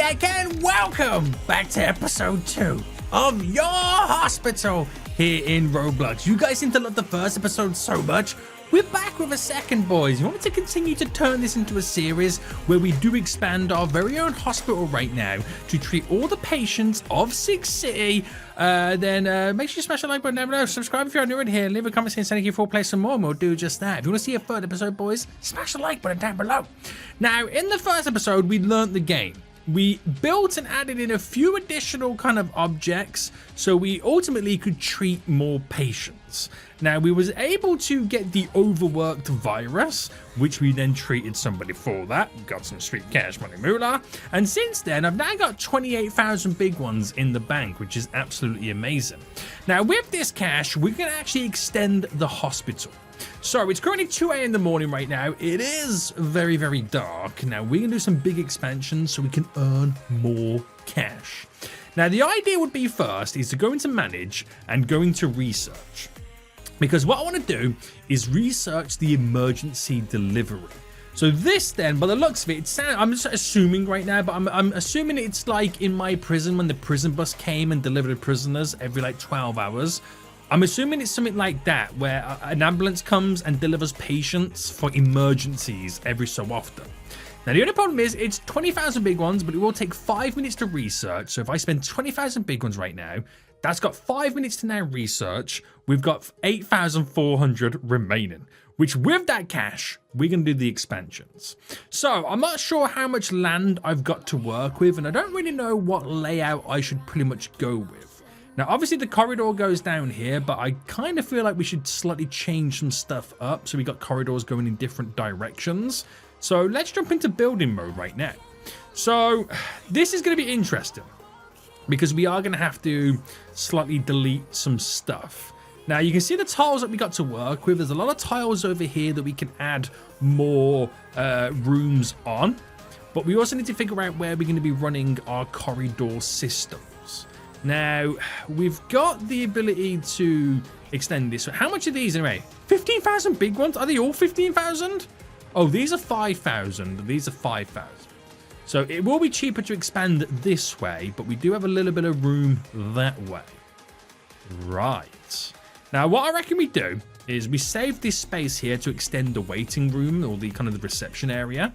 SENIAC and welcome back to episode 2 of your hospital here in Roblox. You guys seem to love the first episode so much. We're back with a second, boys. You want me to continue to turn this into a series where we do expand our very own hospital right now to treat all the patients of Six City. Then make sure you smash the like button down below. Subscribe if you're new in here. Leave a comment saying thank you for playing some more, and we'll do just that. If you want to see a third episode, boys, smash the like button down below. Now, in the first episode, we learned the game. We built and added in a few additional kind of objects so we ultimately could treat more patients. Now, we was able to get the overworked virus, which we then treated somebody for that. Got some sweet cash money moolah. And since then, I've now got 28,000 big ones in the bank, which is absolutely amazing. Now, with this cash, we can actually extend the hospital. So it's currently 2 a.m. in the morning right now. It is very, very dark. Now we can do some big expansions so we can earn more cash. Now the idea would be first is to go into manage and go into research. Because what I want to do is research the emergency delivery. So this then, by the looks of it, I'm just assuming right now, but I'm assuming it's like in my prison when the prison bus came and delivered prisoners every like 12 hours. I'm assuming it's something like that, where an ambulance comes and delivers patients for emergencies every so often. Now, the only problem is it's 20,000 big ones, but it will take 5 minutes to research. So if I spend 20,000 big ones right now, that's got 5 minutes to now research. We've got 8,400 remaining, which with that cash, we're going to do the expansions. So I'm not sure how much land I've got to work with, and I don't really know what layout I should pretty much go with. Now, obviously, the corridor goes down here, but I kind of feel like we should slightly change some stuff up. So we got corridors going in different directions. So let's jump into building mode right now. So this is going to be interesting because we are going to have to slightly delete some stuff. Now, you can see the tiles that we got to work with. There's a lot of tiles over here that we can add more rooms on. But we also need to figure out where we're going to be running our corridor system. Now, we've got the ability to extend this. How much are these anyway? 15,000 big ones? Are they all 15,000? Oh, these are 5,000. These are 5,000. So it will be cheaper to expand this way, but we do have a little bit of room that way. Right. Now, what I reckon we do is we save this space here to extend the waiting room or the kind of the reception area.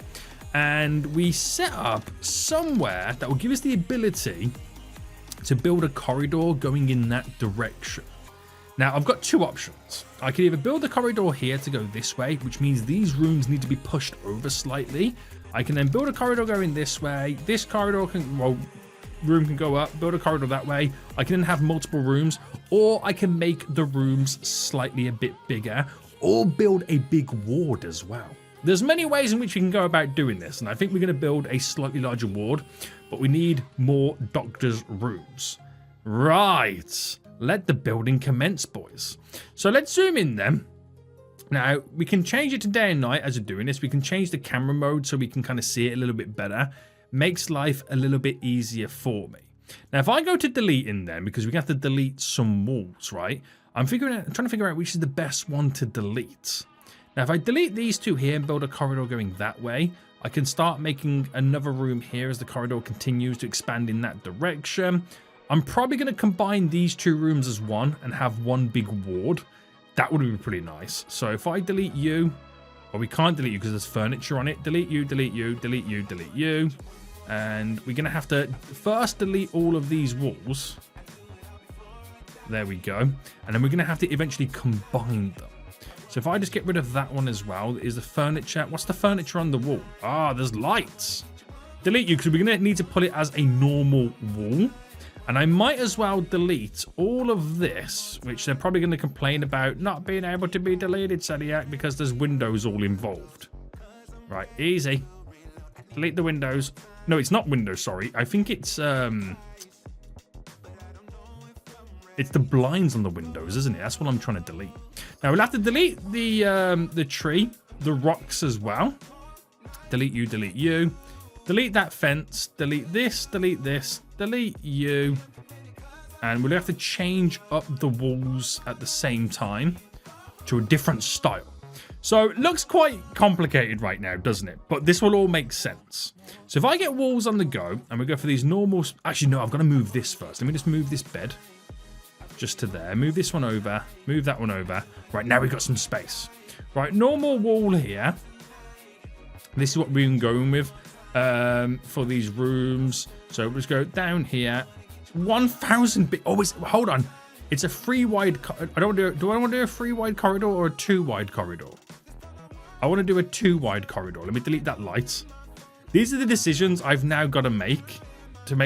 And we set up somewhere that will give us the ability to build a corridor going in that direction. Now, I've got two options. I can either build a corridor here to go this way, which means these rooms need to be pushed over slightly. I can then build a corridor going this way. This corridor can, well, room can go up, build a corridor that way. I can then have multiple rooms, or I can make the rooms slightly a bit bigger, or build a big ward as well. There's many ways in which we can go about doing this, and I think we're going to build a slightly larger ward, but we need more doctors' rooms. Right. Let the building commence, boys. So let's zoom in then. Now, we can change it to day and night as we're doing this. We can change the camera mode so we can kind of see it a little bit better. Makes life a little bit easier for me. Now, if I go to delete in then, because we have to delete some walls, right? I'm trying to figure out which is the best one to delete. Now, if I delete these two here and build a corridor going that way, I can start making another room here as the corridor continues to expand in that direction. I'm probably going to combine these two rooms as one and have one big ward. That would be pretty nice. So if I delete you, well, we can't delete you because there's furniture on it. Delete you, delete you, delete you, delete you. And we're going to have to first delete all of these walls. There we go. And then we're going to have to eventually combine them. So if I just get rid of that one as well, is the furniture. What's the furniture on the wall? Ah, there's lights. Delete you because we're going to need to put it as a normal wall. And I might as well delete all of this, which they're probably going to complain about not being able to be deleted, SENIAC, because there's windows all involved. Right, easy. Delete the windows. No, it's not windows, sorry. I think it's the blinds on the windows, isn't it? That's what I'm trying to delete. Now, we'll have to delete the tree, the rocks as well. Delete you, delete you. Delete that fence. Delete this, delete you. And we'll have to change up the walls at the same time to a different style. So it looks quite complicated right now, doesn't it? But this will all make sense. So if I get walls on the go and we go for these normal... Actually, no, I've got to move this first. Let me just move this bed just to there. Move this one over. Move that one over. Right, now we've got some space. Right, normal wall here. This is what we've been going with for these rooms. So let's go down here. 1,000 bit. Oh, hold on. It's a 3 wide. I don't do. Do I want to do a 3 wide corridor or a 2 wide corridor? I want to do a 2 wide corridor. Let me delete that light. These are the decisions I've now got to make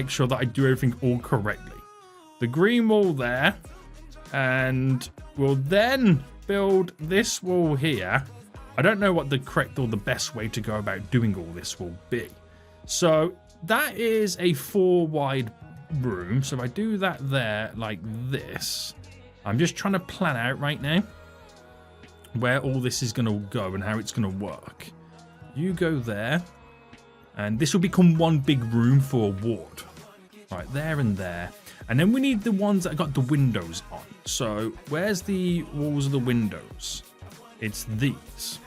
sure that I do everything all correctly. The green wall there, and we'll then build this wall here. I don't know what the correct or the best way to go about doing all this will be. So that is a 4 wide room. So if I do that there like this, I'm just trying to plan out right now where all this is going to go and how it's going to work. You go there, and this will become one big room for a ward. Right, there and there. And then we need the ones that got the windows on. So where's the walls of the windows? It's these.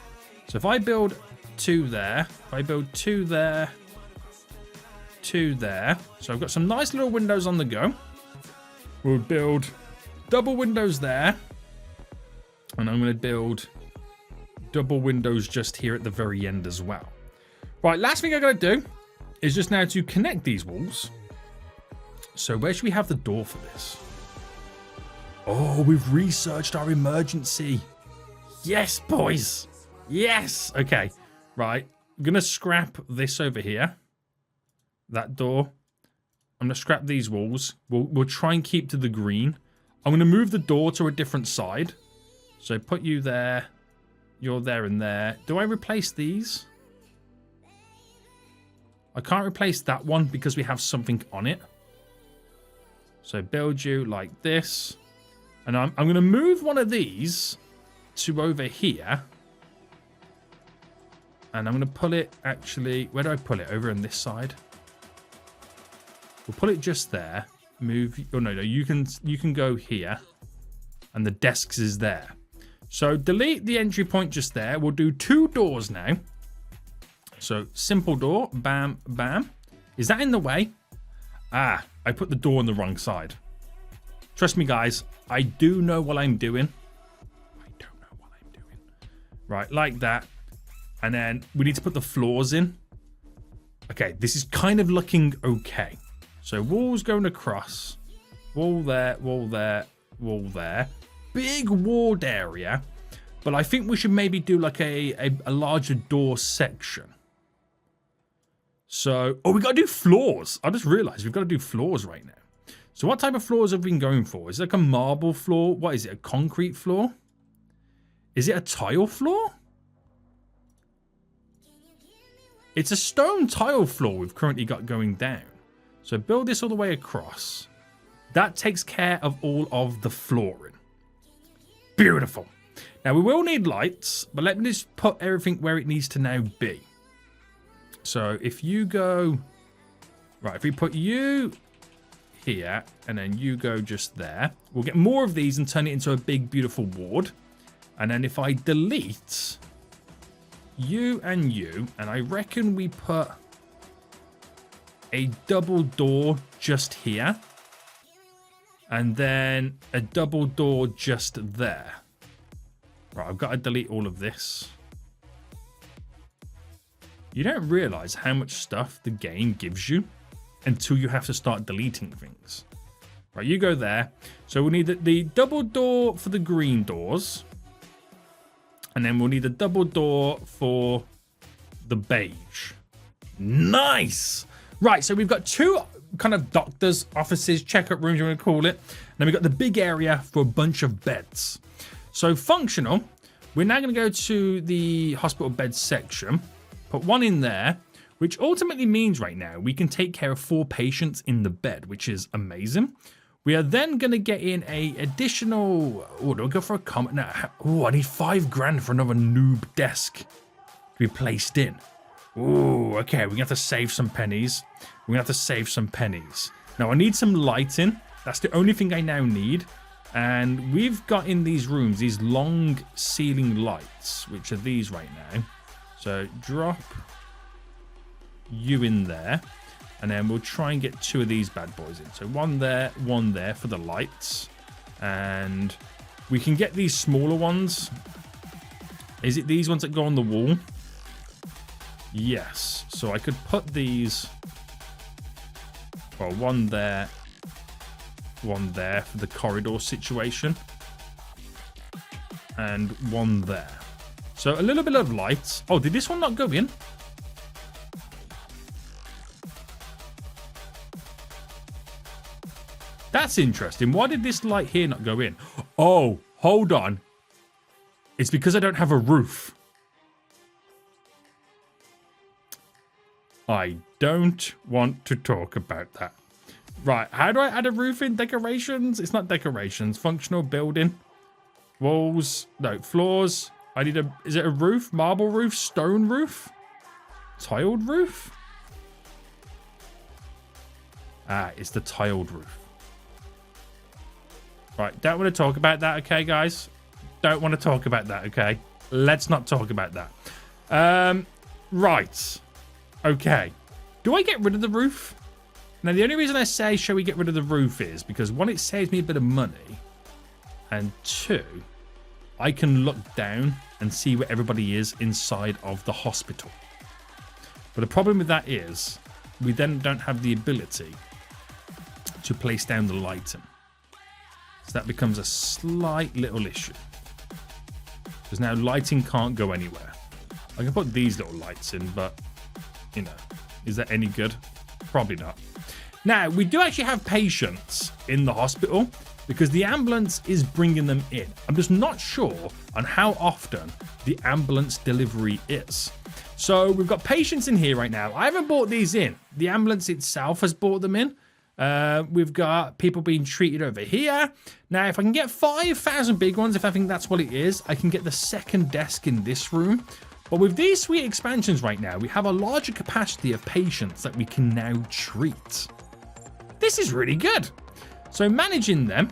So if I build 2 there, if I build 2 there, 2 there. So I've got some nice little windows on the go. We'll build double windows there. And I'm going to build double windows just here at the very end as well. Right, last thing I got to do is just now to connect these walls. So where should we have the door for this? Oh, we've researched our emergency. Yes, boys. Yes. Okay. Right. I'm going to scrap this over here. That door. I'm going to scrap these walls. We'll try and keep to the green. I'm going to move the door to a different side. So put you there. You're there and there. Do I replace these? I can't replace that one because we have something on it. So build you like this. And I'm going to move one of these to over here. And I'm going to pull it actually... Where do I pull it? Over on this side. We'll put it just there. Move... Oh, no. You can go here. And the desks is there. So delete the entry point just there. We'll do 2 doors now. So simple door. Bam, bam. Is that in the way? Ah, I put the door on the wrong side. Trust me, guys. I do know what I'm doing. I don't know what I'm doing. Right, like that. And then we need to put the floors in. Okay, this is kind of looking okay. So walls going across. Wall there, wall there, wall there. Big walled area. But I think we should maybe do like a larger door section. So, oh, we got to do floors. I just realized we've got to do floors right now. So what type of floors have we been going for? Is it like a marble floor? What is it? A concrete floor? Is it a tile floor? It's a stone tile floor we've currently got going down. So build this all the way across. That takes care of all of the flooring. Beautiful. Now we will need lights, but let me just put everything where it needs to now be. So if you go... Right, if we put you here, and then you go just there, we'll get more of these and turn it into a big, beautiful ward. And then if I delete you, and I reckon we put a double door just here. And then a double door just there. Right, I've got to delete all of this. You don't realize how much stuff the game gives you until you have to start deleting things. Right, you go there. So we'll need the double door for the green doors. And then we'll need a double door for the beige. Nice! Right, so we've got 2 kind of doctors' offices, checkup rooms, you want to call it. And then we've got the big area for a bunch of beds. So functional, we're now going to go to the hospital bed section. Put 1 in there, which ultimately means right now we can take care of 4 patients in the bed, which is amazing. We are then going to get in a additional... Oh, do I go for a comment? No. Oh, I need 5 grand for another noob desk to be placed in. Oh, okay. We're going to have to save some pennies. We're going to have to save some pennies. Now, I need some lighting. That's the only thing I now need. And we've got in these rooms these long ceiling lights, which are these right now. So drop you in there. And then we'll try and get 2 of these bad boys in. So one there for the lights. And we can get these smaller ones. Is it these ones that go on the wall? Yes. So I could put these... Well, one there for the corridor situation. And one there. So a little bit of lights. Oh, did this one not go in? That's interesting. Why did this light here not go in? Oh, hold on. It's because I don't have a roof. I don't want to talk about that. Right, how do I add a roof in? Decorations? It's not decorations. Functional building. Walls. No, floors. I need a... Is it a roof? Marble roof? Stone roof? Tiled roof? Ah, it's the tiled roof. Right, don't want to talk about that, okay, guys? Don't want to talk about that, okay? Let's not talk about that. Right. Okay. Do I get rid of the roof? Now, the only reason I say, shall we get rid of the roof is because, 1, it saves me a bit of money. And 2, I can look down and see where everybody is inside of the hospital. But the problem with that is we then don't have the ability to place down the lighting. So that becomes a slight little issue. Because now lighting can't go anywhere. I can put these little lights in, but, you know, is that any good? Probably not. Now, we do actually have patients in the hospital because the ambulance is bringing them in. I'm just not sure on how often the ambulance delivery is. So we've got patients in here right now. I haven't brought these in. The ambulance itself has brought them in. We've got people being treated over here. Now, if I can get 5,000 big ones, if I think that's what it is, I can get the second desk in this room. But with these sweet expansions right now, we have a larger capacity of patients that we can now treat. This is really good. So managing them,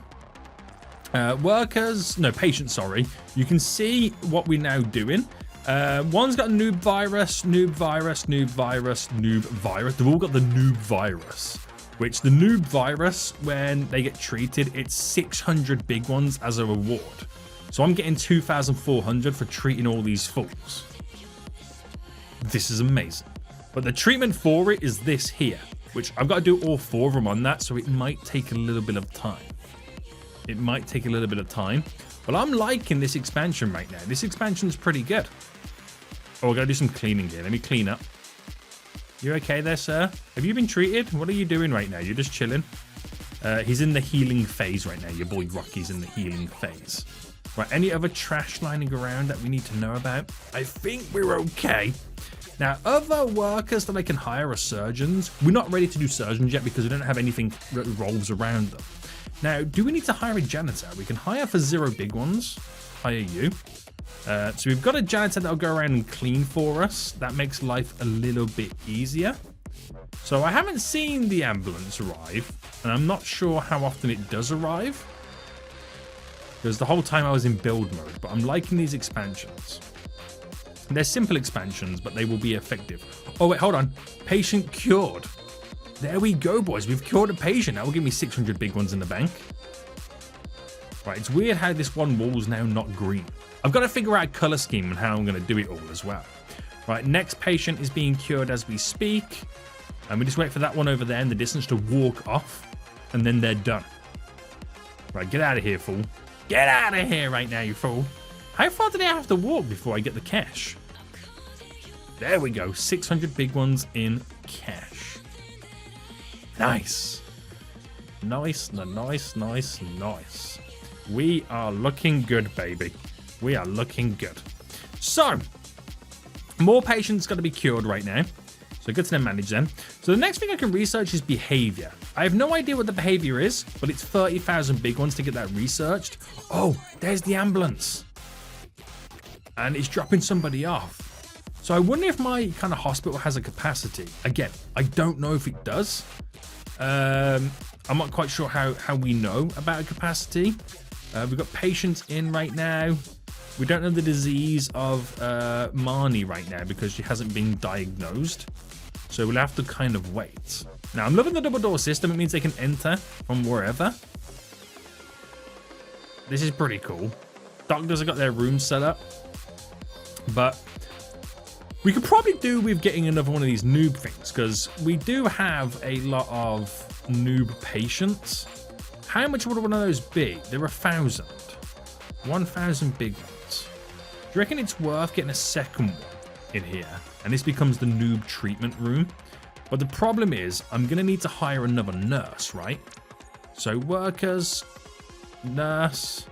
patients, sorry. You can see what we're now doing. One's got noob virus, noob virus, noob virus, noob virus. They've all got the noob virus, which the noob virus, when they get treated, it's 600 big ones as a reward. So I'm getting 2,400 for treating all these fools. This is amazing. But the treatment for it is this here, which I've got to do all 4 of them on that, so it might take a little bit of time. It might take a little bit of time, but I'm liking this expansion right now. This expansion's pretty good. Oh, I gotta do some cleaning here. Let me clean up. You okay there, sir? Have you been treated? What are you doing right now? You're just chilling? He's in the healing phase right now. Your boy Rocky's in the healing phase. Right, any other trash lining around that we need to know about? I think we're okay. Now, other workers that I can hire are surgeons. We're not ready to do surgeons yet because we don't have anything that revolves around them. Now, do we need to hire a janitor? We can hire for 0 big ones. Hire you. So we've got a janitor that'll go around and clean for us. That makes life a little bit easier. So I haven't seen the ambulance arrive, and I'm not sure how often it does arrive, because the whole time I was in build mode, but I'm liking these expansions. They're simple expansions, but they will be effective. Oh, wait, hold on. Patient cured. There we go, boys. We've cured a patient. That will give me 600 big ones in the bank. Right, it's weird how this one wall's now not green. I've got to figure out a color scheme and how I'm going to do it all as well. Right, next patient is being cured as we speak. And we just wait for that one over there in the distance to walk off. And then they're done. Right, get out of here, fool. Get out of here right now, you fool. How far did I have to walk before I get the cash? There we go. 600 big ones in cash. Nice. Nice, nice, nice, nice. We are looking good, baby. We are looking good. So, more patients got to be cured right now. So good to then manage them. So the next thing I can research is behavior. I have no idea what the behavior is, but it's 30,000 big ones to get that researched. Oh, there's the ambulance. And it's dropping somebody off. So I wonder if my kind of hospital has a capacity. Again, I don't know if it does. I'm not quite sure how we know about a capacity. We've got patients in right now. We don't know the disease of Marnie right now because she hasn't been diagnosed. So we'll have to kind of wait. Now, I'm loving the double door system. It means they can enter from wherever. This is pretty cool. Doctors have got their rooms set up. But we could probably do with getting another one of these noob things because we do have a lot of noob patients. How much would one of those be? They're 1,000. 1,000 big ones. Do you reckon it's worth getting a second one in here? And this becomes the noob treatment room. But the problem is I'm going to need to hire another nurse, right? So workers, nurse,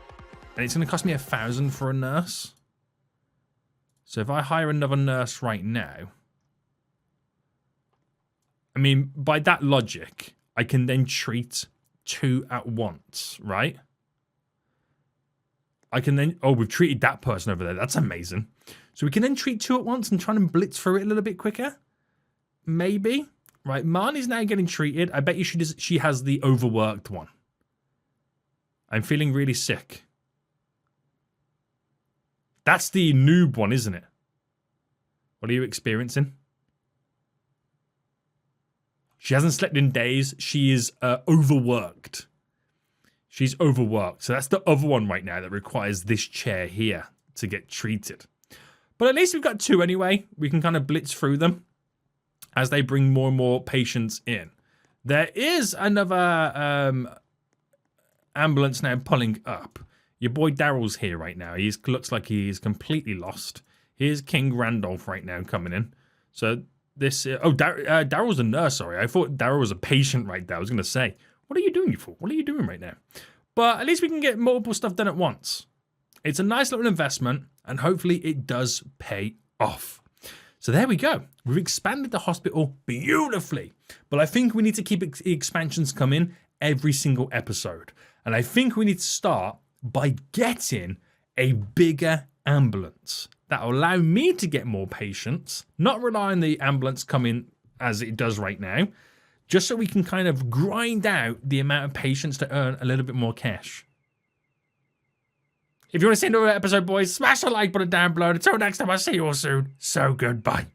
and it's going to cost me 1,000 for a nurse. So if I hire another nurse right now, I mean, by that logic, I can then treat 2 at once, right? I can then, oh, we've treated that person over there. That's amazing. So we can then treat 2 at once and try and blitz through it a little bit quicker. Maybe. Right, Marnie's now getting treated. I bet you she has the overworked one. I'm feeling really sick. That's the noob one, isn't it? What are you experiencing? She hasn't slept in days. She is overworked. She's overworked. So that's the other one right now that requires this chair here to get treated. But at least we've got 2 anyway. We can kind of blitz through them as they bring more and more patients in. There is another ambulance now pulling up. Your boy Daryl's here right now. He looks like he is completely lost. Here's King Randolph right now coming in. So this... Daryl's a nurse, sorry. I thought Daryl was a patient right there. I was going to say, what are you doing, you fool? What are you doing right now? But at least we can get multiple stuff done at once. It's a nice little investment, and hopefully it does pay off. So there we go. We've expanded the hospital beautifully. But I think we need to keep expansions coming every single episode. And I think we need to start by getting a bigger ambulance. That will allow me to get more patients, not rely on the ambulance coming as it does right now, just so we can kind of grind out the amount of patients to earn a little bit more cash. If you want to see another episode, boys, smash the like button down below. Until next time, I'll see you all soon. So goodbye.